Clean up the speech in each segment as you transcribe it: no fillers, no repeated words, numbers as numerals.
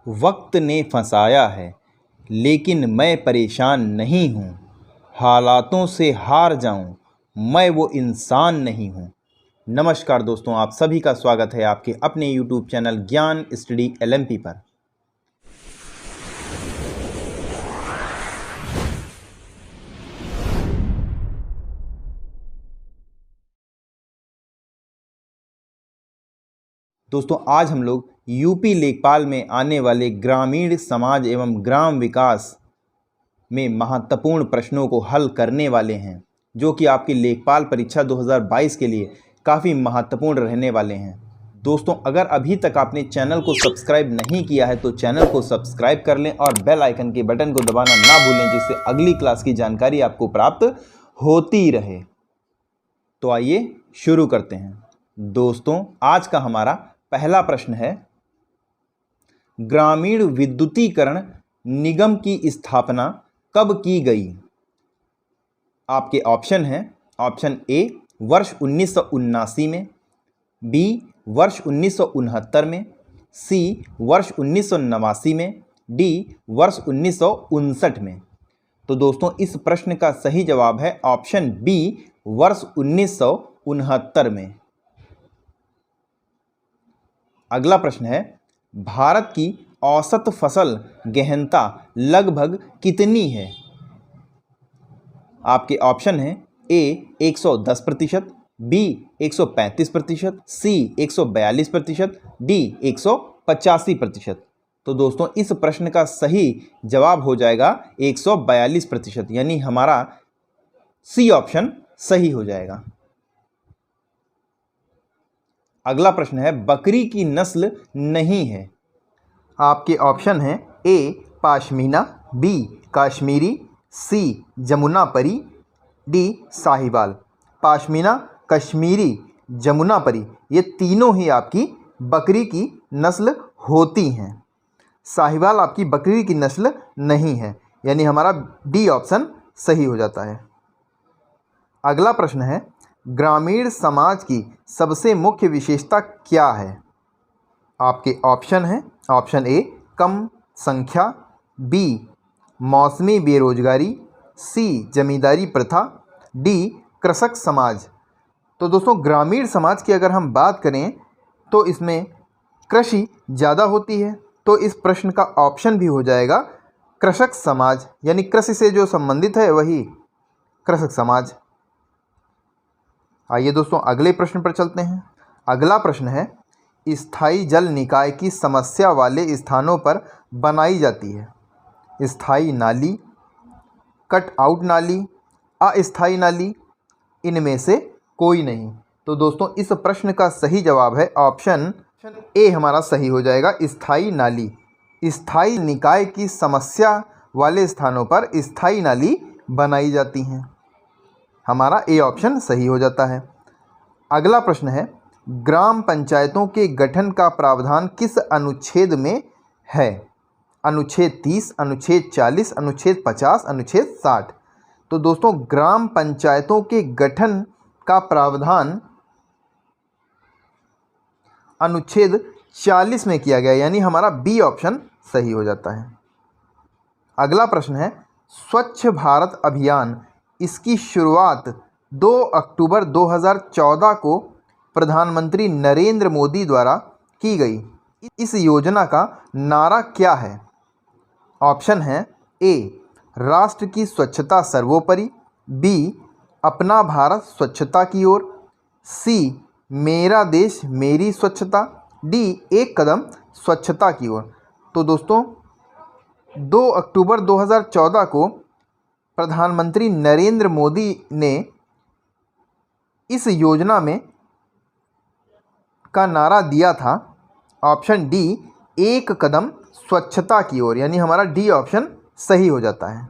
वक्त ने फंसाया है लेकिन मैं परेशान नहीं हूँ। हालातों से हार जाऊँ मैं वो इंसान नहीं हूँ। नमस्कार दोस्तों, आप सभी का स्वागत है आपके अपने YouTube चैनल ज्ञान स्टडी LMP पर। दोस्तों, आज हम लोग यूपी लेखपाल में आने वाले ग्रामीण समाज एवं ग्राम विकास में महत्वपूर्ण प्रश्नों को हल करने वाले हैं, जो कि आपकी लेखपाल परीक्षा 2022 के लिए काफ़ी महत्वपूर्ण रहने वाले हैं। दोस्तों, अगर अभी तक आपने चैनल को सब्सक्राइब नहीं किया है तो चैनल को सब्सक्राइब कर लें और बेल आइकन के बटन को दबाना ना भूलें, जिससे अगली क्लास की जानकारी आपको प्राप्त होती रहे। तो आइए शुरू करते हैं। दोस्तों, आज का हमारा पहला प्रश्न है, ग्रामीण विद्युतीकरण निगम की स्थापना कब की गई? आपके ऑप्शन हैं, ऑप्शन ए वर्ष 1979 में, बी वर्ष 1969 में, सी वर्ष 1989 में, डी वर्ष 1959 में। तो दोस्तों, इस प्रश्न का सही जवाब है ऑप्शन बी वर्ष 1969 में। अगला प्रश्न है, भारत की औसत फसल गहनता लगभग कितनी है? आपके ऑप्शन हैं, ए 110%, बी 135%, सी 142%, डी 185%। तो दोस्तों, इस प्रश्न का सही जवाब हो जाएगा 142%, यानी हमारा सी ऑप्शन सही हो जाएगा। अगला प्रश्न है, बकरी की नस्ल नहीं है। आपके ऑप्शन हैं, ए पाशमीना, बी काश्मीरी, सी जमुनापरी, डी साहिवाल। पाशमीना, कश्मीरी, जमुनापरी ये तीनों ही आपकी बकरी की नस्ल होती हैं। साहिवाल आपकी बकरी की नस्ल नहीं है, यानी हमारा डी ऑप्शन सही हो जाता है। अगला प्रश्न है, ग्रामीण समाज की सबसे मुख्य विशेषता क्या है? आपके ऑप्शन हैं, ऑप्शन ए कम संख्या, बी मौसमी बेरोजगारी, सी जमींदारी प्रथा, डी कृषक समाज। तो दोस्तों, ग्रामीण समाज की अगर हम बात करें तो इसमें कृषि ज़्यादा होती है, तो इस प्रश्न का ऑप्शन भी हो जाएगा कृषक समाज, यानी कृषि से जो संबंधित है वही कृषक समाज। आइए दोस्तों, अगले प्रश्न पर चलते हैं। अगला प्रश्न है, स्थायी जल निकाय की समस्या वाले स्थानों पर बनाई जाती है स्थायी नाली, कट आउट नाली, अस्थायी नाली, इनमें से कोई नहीं। तो दोस्तों, इस प्रश्न का सही जवाब है ऑप्शन ए हमारा सही हो जाएगा, स्थायी नाली। स्थायी निकाय की समस्या वाले स्थानों पर स्थायी नाली बनाई जाती हैं। हमारा ए ऑप्शन सही हो जाता है। अगला प्रश्न है, ग्राम पंचायतों के गठन का प्रावधान किस अनुच्छेद में है? अनुच्छेद 30, अनुच्छेद 40, अनुच्छेद 50, अनुच्छेद 60। तो दोस्तों, ग्राम पंचायतों के गठन का प्रावधान अनुच्छेद 40 में किया गया, यानी हमारा बी ऑप्शन सही हो जाता है। अगला प्रश्न है, स्वच्छ भारत अभियान इसकी शुरुआत 2 अक्टूबर 2014 को प्रधानमंत्री नरेंद्र मोदी द्वारा की गई। इस योजना का नारा क्या है? ऑप्शन है, ए राष्ट्र की स्वच्छता सर्वोपरि, बी अपना भारत स्वच्छता की ओर, सी मेरा देश मेरी स्वच्छता, डी एक कदम स्वच्छता की ओर। तो दोस्तों, 2 अक्टूबर 2014 को प्रधानमंत्री नरेंद्र मोदी ने इस योजना में का नारा दिया था ऑप्शन डी एक कदम स्वच्छता की ओर, यानी हमारा डी ऑप्शन सही हो जाता है।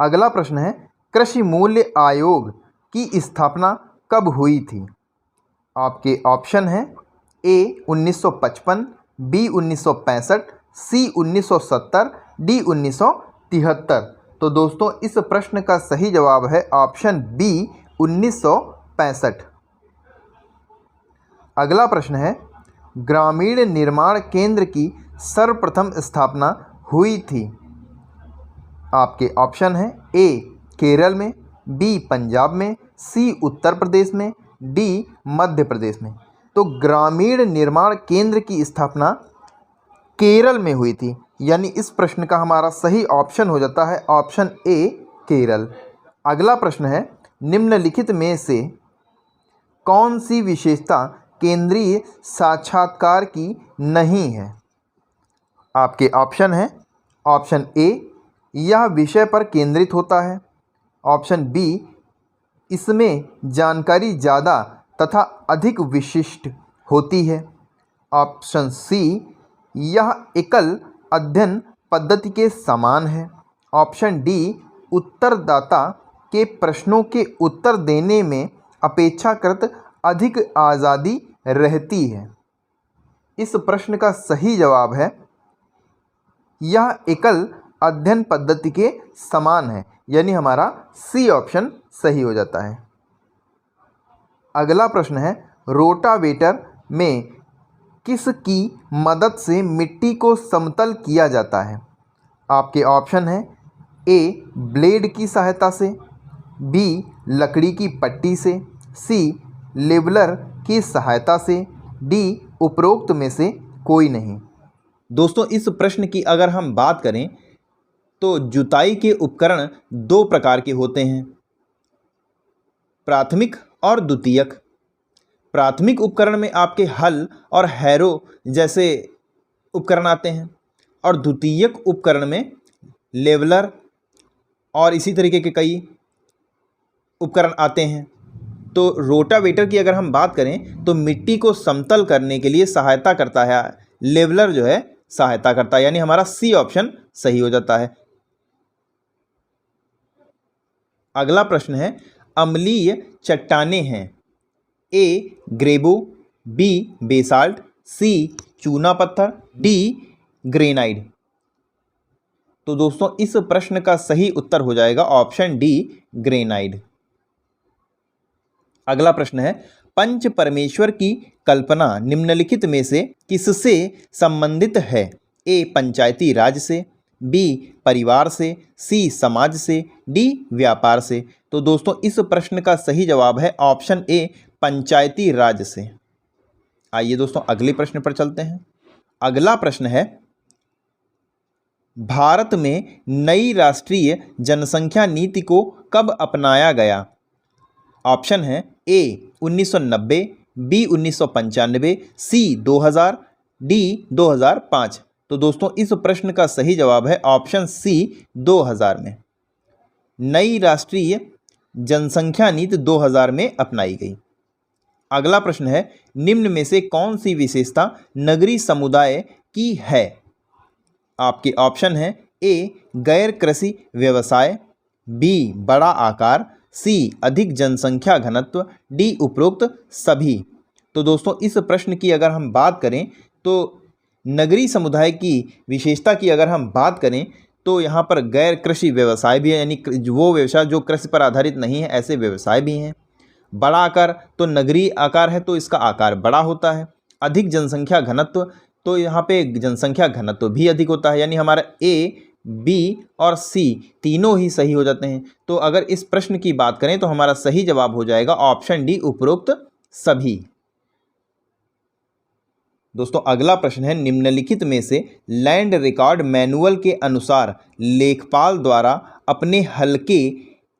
अगला प्रश्न है, कृषि मूल्य आयोग की स्थापना कब हुई थी? आपके ऑप्शन हैं, ए 1955, बी 1965, सी 1970, डी 1973। तो दोस्तों, इस प्रश्न का सही जवाब है ऑप्शन बी 1965। अगला प्रश्न है, ग्रामीण निर्माण केंद्र की सर्वप्रथम स्थापना हुई थी? आपके ऑप्शन हैं ए केरल में, बी पंजाब में, सी उत्तर प्रदेश में, डी मध्य प्रदेश में। तो ग्रामीण निर्माण केंद्र की स्थापना केरल में हुई थी, यानी इस प्रश्न का हमारा सही ऑप्शन हो जाता है ऑप्शन ए केरल। अगला प्रश्न है, निम्नलिखित में से कौन सी विशेषता केंद्रीय साक्षात्कार की नहीं है? आपके ऑप्शन है ऑप्शन ए यह विषय पर केंद्रित होता है, ऑप्शन बी इसमें जानकारी ज़्यादा तथा अधिक विशिष्ट होती है, ऑप्शन सी यह एकल अध्ययन पद्धति के समान है, ऑप्शन डी उत्तरदाता के प्रश्नों के उत्तर देने में अपेक्षाकृत अधिक आज़ादी रहती है। इस प्रश्न का सही जवाब है यह एकल अध्ययन पद्धति के समान है, यानी हमारा सी ऑप्शन सही हो जाता है। अगला प्रश्न है, रोटावेटर में किसकी मदद से मिट्टी को समतल किया जाता है? आपके ऑप्शन है ए ब्लेड की सहायता से, बी लकड़ी की पट्टी से, सी लेवलर की सहायता से, डी उपरोक्त में से कोई नहीं। दोस्तों इस प्रश्न की अगर हम बात करें तो जुताई के उपकरण दो प्रकार के होते हैं, प्राथमिक और द्वितीयक। प्राथमिक उपकरण में आपके हल और हैरो जैसे उपकरण आते हैं और द्वितीयक उपकरण में लेवलर और इसी तरीके के कई उपकरण आते हैं। तो रोटावेटर की अगर हम बात करें तो मिट्टी को समतल करने के लिए सहायता करता है, लेवलर जो है सहायता करता है, यानी हमारा सी ऑप्शन सही हो जाता है। अगला प्रश्न है, अम्लीय चट्टानें हैं, ए ग्रेबो, बी बेसाल्ट, सी चूना पत्थर, डी ग्रेनाइट। तो दोस्तों इस प्रश्न का सही उत्तर हो जाएगा ऑप्शन डी ग्रेनाइट। अगला प्रश्न है, पंच परमेश्वर की कल्पना निम्नलिखित में से किससे संबंधित है? ए पंचायती राज से, बी परिवार से, सी समाज से, डी व्यापार से। तो दोस्तों इस प्रश्न का सही जवाब है ऑप्शन ए पंचायती राज से। आइए दोस्तों अगले प्रश्न पर चलते हैं। अगला प्रश्न है, भारत में नई राष्ट्रीय जनसंख्या नीति को कब अपनाया गया? ऑप्शन है ए 1990, बी 1995, सी 2000, डी 2005। तो दोस्तों इस प्रश्न का सही जवाब है ऑप्शन सी 2000 में। नई राष्ट्रीय जनसंख्या नीति 2000 में अपनाई गई। अगला प्रश्न है, निम्न में से कौन सी विशेषता नगरीय समुदाय की है? आपके ऑप्शन है ए गैर कृषि व्यवसाय, बी बड़ा आकार, सी अधिक जनसंख्या घनत्व, डी उपरोक्त सभी। तो दोस्तों इस प्रश्न की अगर हम बात करें तो नगरीय समुदाय की विशेषता की अगर हम बात करें तो यहाँ पर गैर कृषि व्यवसाय भी है, यानी वो व्यवसाय जो कृषि पर आधारित नहीं है, ऐसे व्यवसाय भी हैं। बड़ा आकार तो नगरीय आकार है तो इसका आकार बड़ा होता है। अधिक जनसंख्या घनत्व तो यहाँ पे जनसंख्या घनत्व भी अधिक होता है, यानी हमारा ए बी और सी तीनों ही सही हो जाते हैं। तो अगर इस प्रश्न की बात करें तो हमारा सही जवाब हो जाएगा ऑप्शन डी उपरोक्त सभी। दोस्तों अगला प्रश्न है, निम्नलिखित में से लैंड रिकॉर्ड मैनुअल के अनुसार लेखपाल द्वारा अपने हलके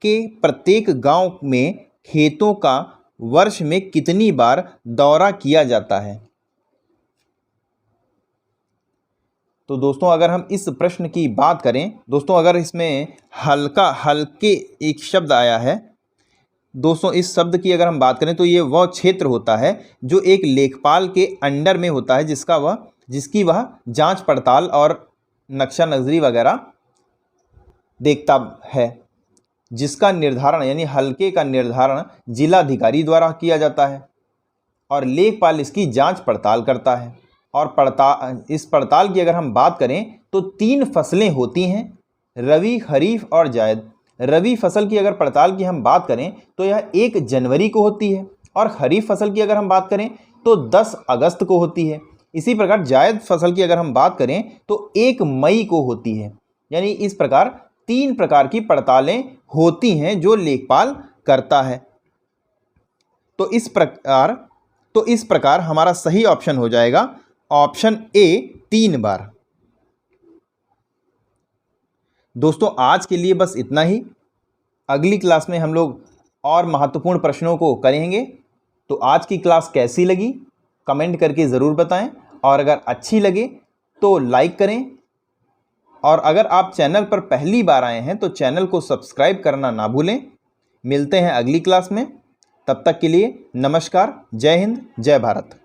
के प्रत्येक गांव में खेतों का वर्ष में कितनी बार दौरा किया जाता है? तो दोस्तों अगर हम इस प्रश्न की बात करें, दोस्तों अगर इसमें हल्के एक शब्द आया है, दोस्तों इस शब्द की अगर हम बात करें तो ये वह क्षेत्र होता है जो एक लेखपाल के अंडर में होता है, जिसकी वह जांच पड़ताल और नक्शा नज़री वगैरह देखता है, जिसका निर्धारण यानी हल्के का निर्धारण जिलाधिकारी द्वारा किया जाता है और लेखपाल इसकी जांच पड़ताल करता है। और इस पड़ताल की अगर हम बात करें तो 3 फसलें होती हैं, रबी, खरीफ और जायद। रबी फसल की अगर पड़ताल की हम बात करें तो यह 1 जनवरी को होती है और खरीफ फसल की अगर हम बात करें तो 10 अगस्त को होती है। इसी प्रकार जायद फसल की अगर हम बात करें तो 1 मई को होती है। यानी इस प्रकार 3 प्रकार की पड़तालें होती हैं जो लेखपाल करता है। तो इस प्रकार हमारा सही ऑप्शन हो जाएगा ऑप्शन ए 3 बार। दोस्तों आज के लिए बस इतना ही। अगली क्लास में हम लोग और महत्वपूर्ण प्रश्नों को करेंगे। तो आज की क्लास कैसी लगी कमेंट करके ज़रूर बताएं, और अगर अच्छी लगे तो लाइक करें, और अगर आप चैनल पर पहली बार आए हैं तो चैनल को सब्सक्राइब करना ना भूलें। मिलते हैं अगली क्लास में, तब तक के लिए नमस्कार, जय हिंद, जय भारत।